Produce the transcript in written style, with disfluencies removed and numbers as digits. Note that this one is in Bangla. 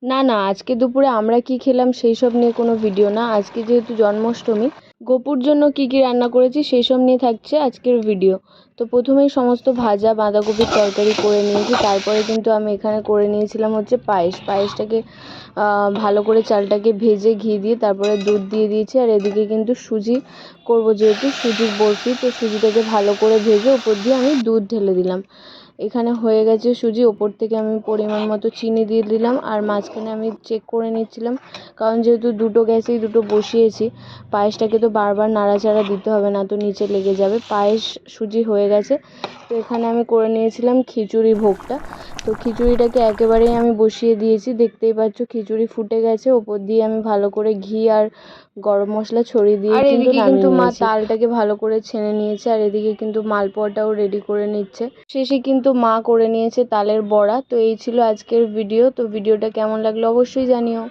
না না, আজকে দুপুরে আমরা কি খেলাম সেই সব নিয়ে কোনো ভিডিও না। আজকে যেহেতু জন্মাষ্টমী, গোপুর জন্য কি কি রান্না করেছি সেই সব নিয়ে থাকছে আজকের ভিডিও। তো প্রথমেই সমস্ত ভাজা বাঁধাকপির তরকারি করে নিয়েছি, তারপরে কিন্তু আমি এখানে করে নিয়েছিলাম হচ্ছে পায়েসটাকে ভালো করে চালটাকে ভেজে ঘি দিয়ে তারপরে দুধ দিয়ে দিয়েছি। আর এদিকে কিন্তু সুজি করব, যেহেতু সুজির বরফি, তো সুজিটাকে ভালো করে ভেজে ওপর দিয়ে আমি দুধ ঢেলে দিলাম। এখানে হয়ে গেছে সুজি, ওপর থেকে আমি পরিমাণ মতো চিনি দিয়ে দিলাম। আর মাঝখানে আমি চেক করে নিচ্ছিলাম, কারণ যেহেতু দুটো গ্যাসেই দুটো বসিয়েছি, পায়েসটাকে তো বারবার নাড়াচাড়া দিতে হবে, না তো নিচে লেগে যাবে। পায়েস সুজি হয়ে গেছে। তো এখানে আমি করে নিয়েছিলাম খিচুড়ি ভোগটা। তো খিচুড়িটাকে একেবারেই আমি বসিয়ে দিয়েছি, দেখতেই পাচ্ছ খিচুড়ি ফুটে গেছে। ওপর দিয়ে আমি ভালো করে ঘি আর গরম মশলা ছড়িয়ে দিয়ে কিন্তু নামিয়ে মা তালটাকে ভালো করে ছেনে নিয়েছে। আর এদিকে কিন্তু মালপোয়াটাও রেডি করে নিচ্ছে। শেষে কিন্তু মা করে নিয়েছে তালের বড়া। তো এই ছিল আজকের ভিডিও। তো ভিডিওটা কেমন লাগলো অবশ্যই জানিও।